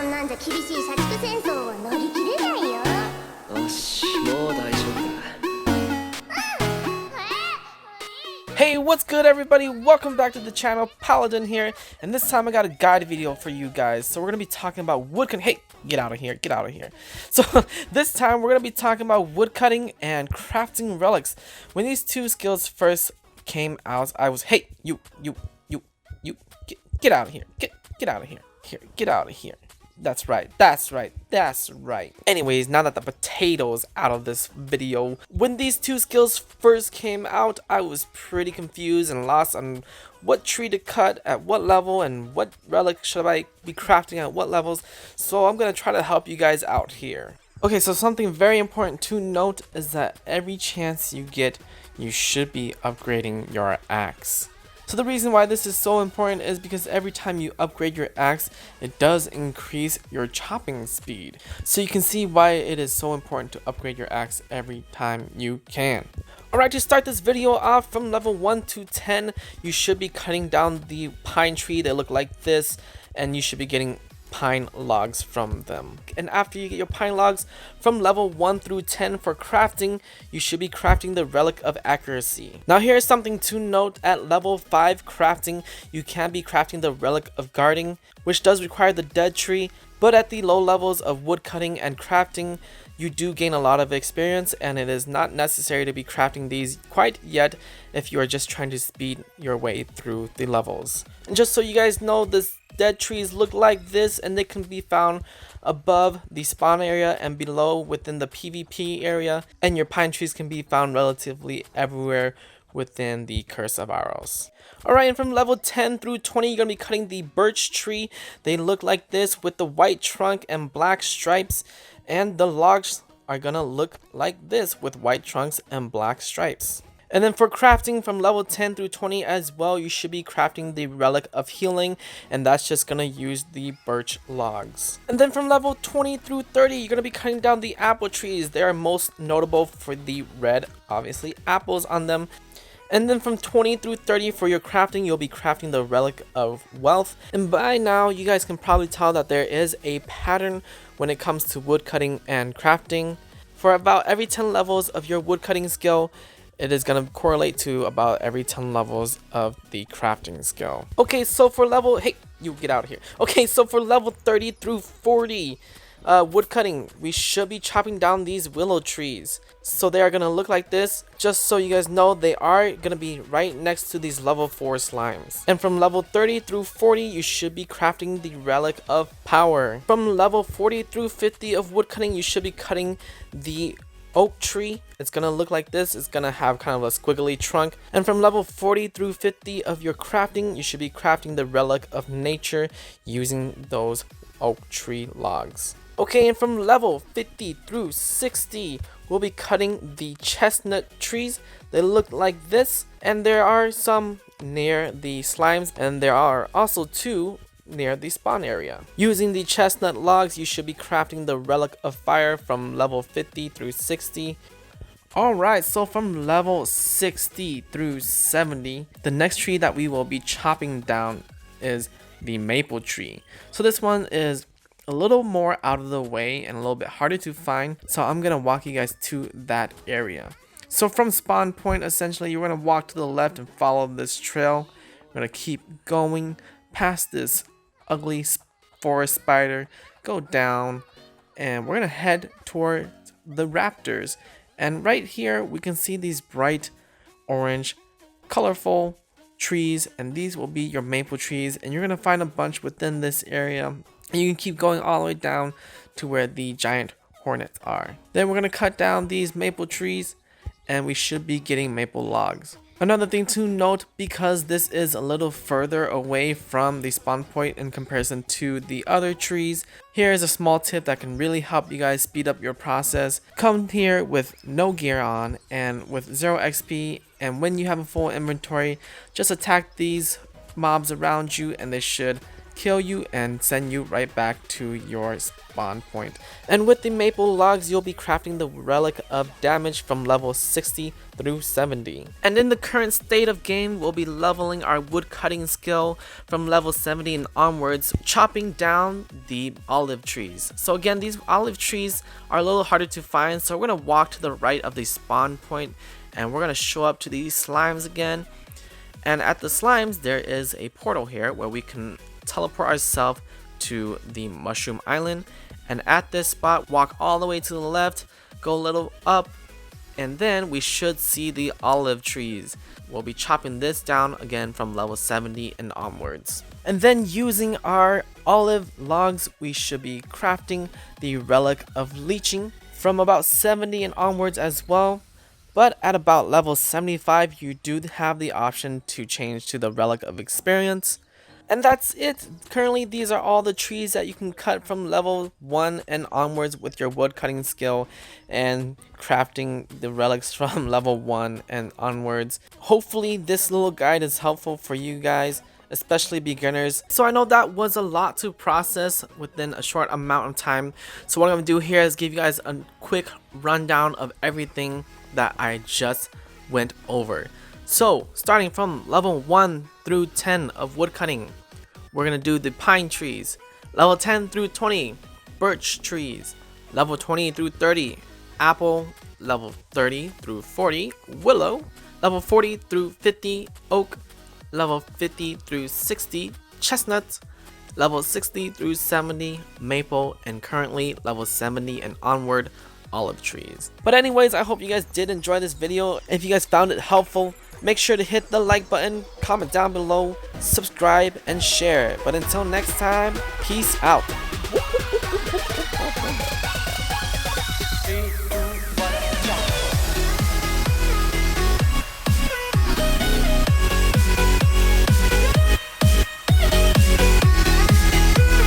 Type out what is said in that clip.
んなんじゃ厳しい社畜戦争は乗り切れないよ。よし、もう大丈夫だ。Hey, what's good everybody? Welcome back to the channel, Paladin here, and this time I got a guide video for you guys. So we're going to be talking about woodcutting. Hey, get out of here, get out of here. So this time we're going to be talking about woodcutting and crafting relics. When these two skills first came out, I was, hey, you, get out of here, get out of here, get out of here. That's right. Anyways, now that the potato's out of this video, when these two skills first came out, I was pretty confused and lost on what tree to cut at what level and what relic should I be crafting at what levels, so I'm going to try to help you guys out here. Okay, so something very important to note is that every chance you get, you should be upgrading your axe. So the reason why this is so important is because every time you upgrade your axe, it does increase your chopping speed. So you can see why it is so important to upgrade your axe every time you can. Alright, to start this video off from level 1 to 10, you should be cutting down the pine tree. They look like this, and you should be getting pine logs from them. And after you get your pine logs from level 1 through 10 for crafting, you should be crafting the Relic of Accuracy. Now here's something to note: at level 5 crafting, you can be crafting the Relic of Guarding, which does require the dead tree, but at the low levels of woodcutting and crafting, you do gain a lot of experience, and it is not necessary to be crafting these quite yet if you are just trying to speed your way through the levels. And just so you guys know, this dead trees look like this, and they can be found above the spawn area and below within the PvP area, and your pine trees can be found relatively everywhere within the Curse of Aros. Alright, and from level 10 through 20, you're going to be cutting the birch tree. They look like this with the white trunk and black stripes, and the logs are going to look like this with white trunks and black stripes. And then for crafting from level 10 through 20 as well, you should be crafting the Relic of Healing, and that's just going to use the birch logs. And then from level 20 through 30, you're going to be cutting down the apple trees. They are most notable for the red, obviously, apples on them. And then from 20 through 30 for your crafting, you'll be crafting the Relic of Wealth. And by now, you guys can probably tell that there is a pattern when it comes to woodcutting and crafting. For about every 10 levels of your woodcutting skill, it is going to correlate to about every 10 levels of the crafting skill. Okay, so for level, hey, you get out of here. Okay, so for level 30 through 40, woodcutting, we should be chopping down these willow trees. So they are going to look like this. Just so you guys know, they are going to be right next to these level 4 slimes. And from level 30 through 40, you should be crafting the Relic of Power. From level 40 through 50 of woodcutting, you should be cutting the oak tree. It's gonna look like this. It's gonna have kind of a squiggly trunk. And from level 40 through 50 of your crafting, you should be crafting the Relic of Nature using those oak tree logs. Okay, and from level 50 through 60, we'll be cutting the chestnut trees. They look like this, and there are some near the slimes, and there are also two near the spawn area. Using the chestnut logs, you should be crafting the Relic of Fire from level 50 through 60. Alright, so from level 60 through 70, the next tree that we will be chopping down is the maple tree. So this one is a little more out of the way and a little bit harder to find, so I'm gonna walk you guys to that area. So from spawn point, essentially, you're gonna walk to the left and follow this trail. We're gonna keep going past this ugly forest spider, go down, and we're gonna head towards the raptors. And right here we can see these bright orange colorful trees, and these will be your maple trees, and you're gonna find a bunch within this area, and you can keep going all the way down to where the giant hornets are. Then we're gonna cut down these maple trees, and we should be getting maple logs. Another thing to note, because this is a little further away from the spawn point in comparison to the other trees, here is a small tip that can really help you guys speed up your process. Come here with no gear on and with 0 XP, and when you have a full inventory, just attack these mobs around you and they should kill you and send you right back to your spawn point. And with the maple logs, you'll be crafting the relic of damage from level 60 through 70. And in the current state of game, we'll be leveling our woodcutting skill from level 70 and onwards, chopping down the olive trees. So again, these olive trees are a little harder to find, so we're going to walk to the right of the spawn point and we're going to show up to these slimes again. And at the slimes, there is a portal here where we can teleport ourselves to the mushroom island. And at this spot, walk all the way to the left, go a little up, and then we should see the olive trees. We'll be chopping this down again from level 70 and onwards. And then using our olive logs, we should be crafting the relic of leeching from about 70 and onwards as well. But at about level 75, you do have the option to change to the relic of experience. And that's it. Currently, these are all the trees that you can cut from level 1 and onwards with your wood cutting skill and crafting the relics from level 1 and onwards. Hopefully, this little guide is helpful for you guys, especially beginners. So I know that was a lot to process within a short amount of time. So what I'm going to do here is give you guys a quick rundown of everything that I just went over. So starting from level 1 through 10 of woodcutting, we're going to do the pine trees. Level 10 through 20, birch trees. Level 20 through 30, apple. Level 30 through 40, willow. Level 40 through 50, oak. Level 50 through 60, chestnut. Level 60 through 70, maple. And currently level 70 and onward, olive trees. But anyways, I hope you guys did enjoy this video. If you guys found it helpful, make sure to hit the like button, comment down below, subscribe, and share. But until next time, peace out.